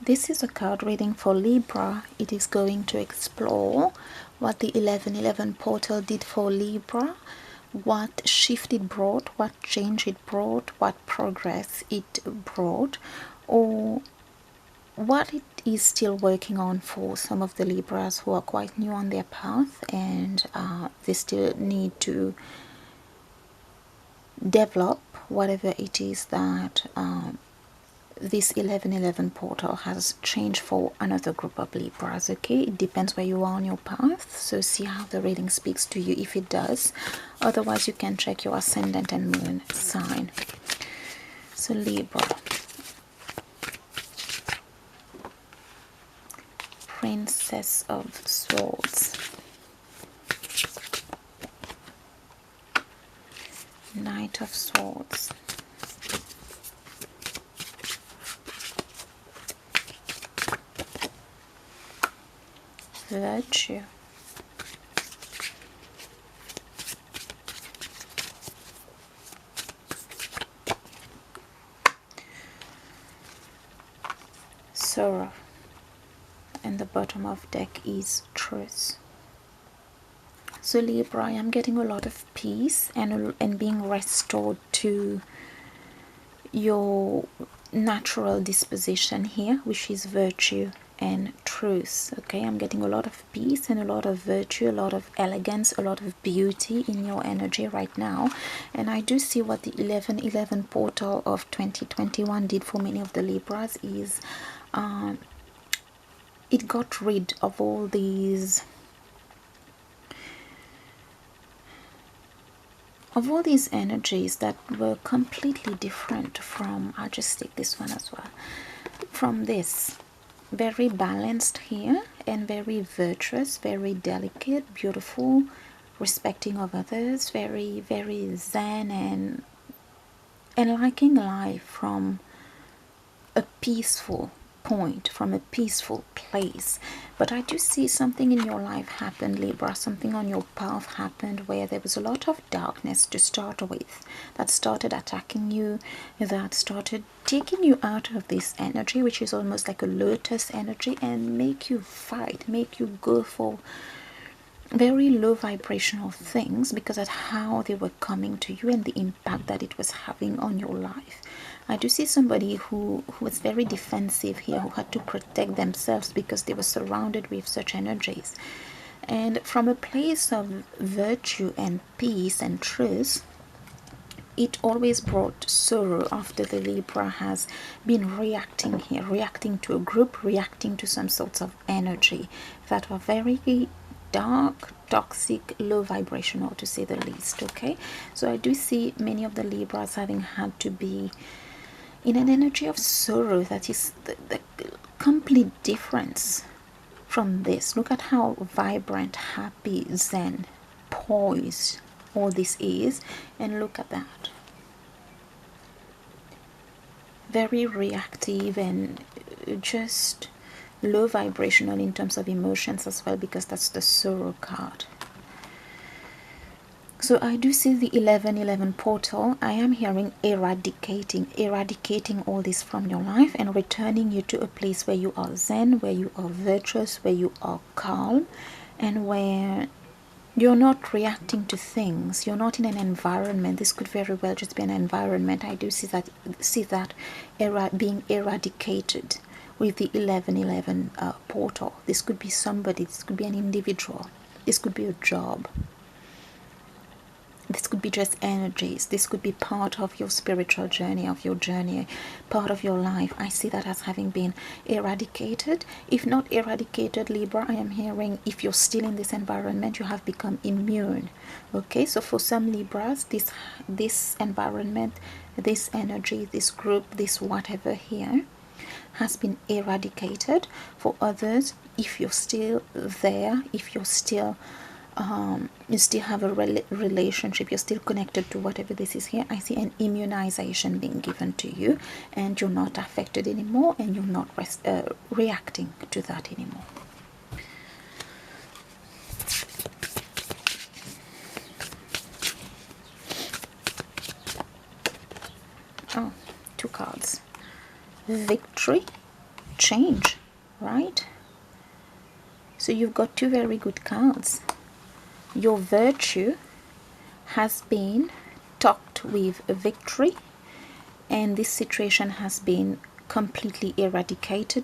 This is a card reading for Libra. It is going to explore what the 1111 portal did for Libra, what shift it brought, what change it brought, what progress it brought, or what it is still working on for some of the Libras who are quite new on their path, and they still need to develop whatever it is that this 1111 portal has changed for another group of Libras. Okay, it depends where you are on your path, so see how the reading speaks to you if it does. Otherwise you can check your ascendant and moon sign. So Libra, Princess of Swords, Knight of Swords, Virtue, Sorrow, and the bottom of deck is Truth. So Libra, I am getting a lot of peace and being restored to your natural disposition here, which is virtue and truth. Okay, I'm getting a lot of peace and a lot of virtue, a lot of elegance, a lot of beauty in your energy right now. And I do see what the 1111 portal of 2021 did for many of the Libras is it got rid of all these energies that were completely different from, I'll just take this one as well, from this. Very balanced here and very virtuous, very delicate, beautiful, respecting of others, very, very zen and liking life from a peaceful point, from a peaceful place. But I do see something in your life happen, Libra, something on your path happened where there was a lot of darkness to start with, that started attacking you, that started taking you out of this energy, which is almost like a lotus energy, and make you fight, make you go for very low vibrational things because of how they were coming to you and the impact that it was having on your life. I do see somebody who was very defensive here, who had to protect themselves because they were surrounded with such energies. And from a place of virtue and peace and truth, it always brought sorrow after the Libra has been reacting here, reacting to a group, reacting to some sorts of energy that were very dark, toxic, low vibrational, to say the least. Okay, so I do see many of the Libras having had to be in an energy of sorrow that is the complete difference from this. Look at how vibrant, happy, zen, poised all this is, and look at that. Very reactive and just low vibrational in terms of emotions as well, because that's the sorrow card. So I do see the 1111 portal. I am hearing eradicating all this from your life and returning you to a place where you are zen, where you are virtuous, where you are calm, and where you're not reacting to things. You're not in an environment. This could very well just be an environment. I do see that being eradicated with the 1111 portal. This could be somebody, this could be an individual, this could be a job, this could be just energies, this could be part of your spiritual journey, part of your life. I see that as having been eradicated. If not eradicated, Libra, I am hearing if you're still in this environment, you have become immune. Okay, so for some Libras, this environment, this energy, this group, this whatever here has been eradicated. For others, if you're still there, if you're still you still have a relationship, you're still connected to whatever this is here, I see an immunization being given to you, and you're not affected anymore, and you're not reacting to that anymore. Oh, two cards. Victory change, right? So you've got two very good cards. Your virtue has been topped with a victory, and this situation has been completely eradicated.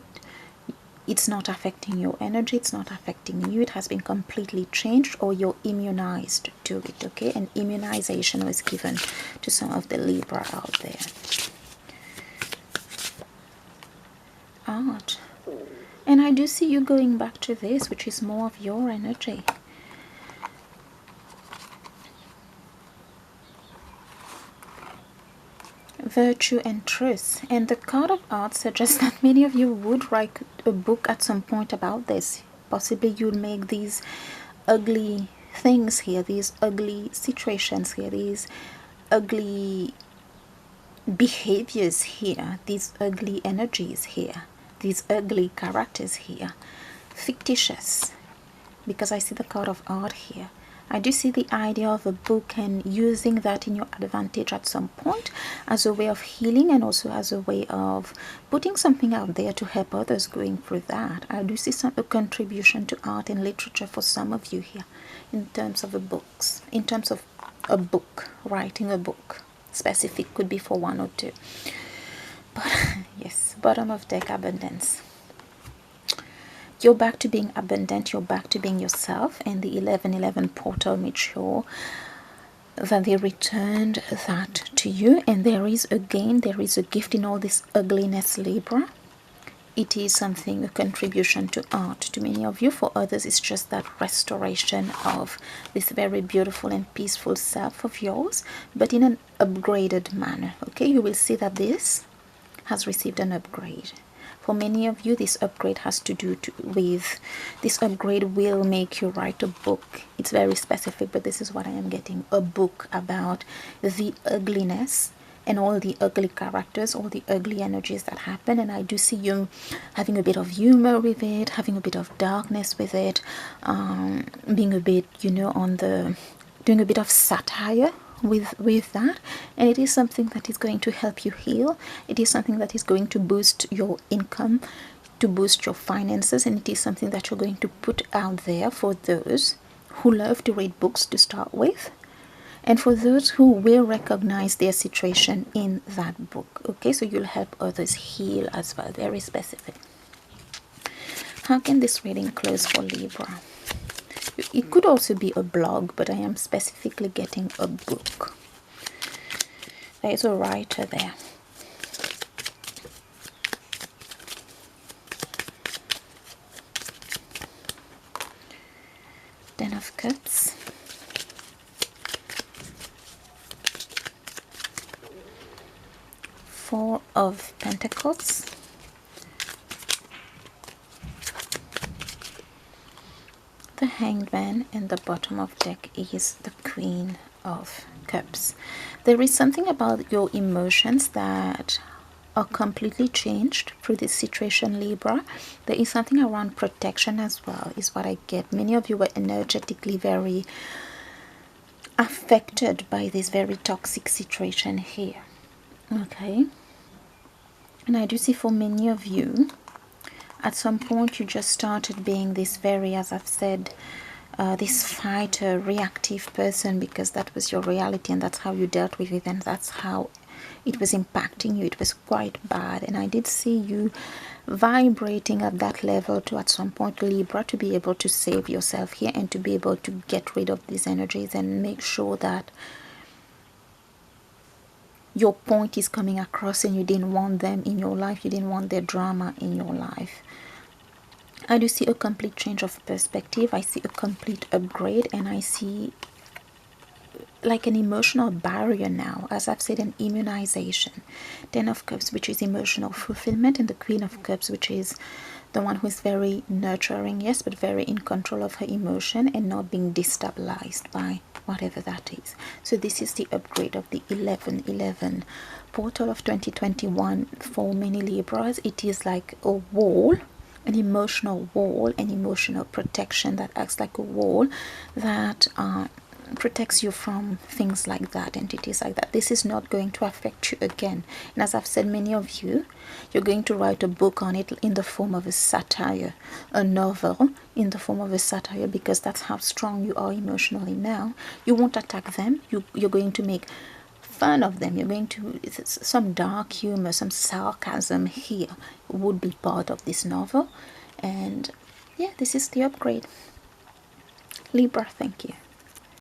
It's not affecting your energy, it's not affecting you, it has been completely changed, or you're immunized to it, okay? And immunization was given to some of the Libra out there. Art. And I do see you going back to this, which is more of your energy. Virtue and truth. And the card of art suggests that many of you would write a book at some point about this. Possibly you'll make these ugly things here, these ugly situations here, these ugly behaviors here, these ugly energies here, these ugly characters here, fictitious, because I see the card of art here. I do see the idea of a book and using that in your advantage at some point as a way of healing, and also as a way of putting something out there to help others going through that. I do see a contribution to art and literature for some of you here in terms of books, in terms of a book, writing a book. Specific could be for one or two. But yes, bottom of deck, abundance. You're back to being abundant, you're back to being yourself, and the 1111 portal made sure that they returned that to you. And there is a gift in all this ugliness, Libra. It is something, a contribution to art to many of you. For others, it's just that restoration of this very beautiful and peaceful self of yours, but in an upgraded manner, okay? You will see that this has received an upgrade. For many of you, this upgrade has to do with, this upgrade will make you write a book. It's very specific, but this is what I am getting. A book about the ugliness and all the ugly characters, all the ugly energies that happen. And I do see you having a bit of humor with it, having a bit of darkness with it, being a bit, you know, on the, doing a bit of satire with that. And it is something that is going to help you heal. It is something that is going to boost your income, to boost your finances, and it is something that you're going to put out there for those who love to read books to start with, and for those who will recognize their situation in that book, okay? So you'll help others heal as well. Very specific. How can this reading close for Libra? It could also be a blog, but I am specifically getting a book. There is a writer there. Ten of Cups. Four of Pentacles. The Hanged Man, and the bottom of deck is the Queen of Cups. There is something about your emotions that are completely changed through this situation, Libra. There is something around protection as well, is what I get. Many of you were energetically very affected by this very toxic situation here, okay? And I do see for many of you, at some point you just started being this very, as I've said, this fighter, reactive person, because that was your reality and that's how you dealt with it, and that's how it was impacting you. It was quite bad. And I did see you vibrating at that level to, at some point, Libra, to be able to save yourself here and to be able to get rid of these energies and make sure that your point is coming across, and you didn't want them in your life, you didn't want their drama in your life. I do see a complete change of perspective. I see a complete upgrade, and I see like an emotional barrier now, as I've said, an immunization. Ten of Cups, which is emotional fulfillment, and the Queen of Cups, which is the one who is very nurturing, yes, but very in control of her emotion and not being destabilized by whatever that is. So this is the upgrade of the 1111 portal of 2021 for many Libras. It is like a wall, an emotional wall, an emotional protection that acts like a wall that protects you from things like that, entities like that. This is not going to affect you again. And as I've said, many of you, you're going to write a book on it in the form of a satire, a novel in the form of a satire, because that's how strong you are emotionally now. You won't attack them. You're going to make fun of them. You're going to, some dark humor, some sarcasm here would be part of this novel. And yeah, this is the upgrade. Libra, thank you.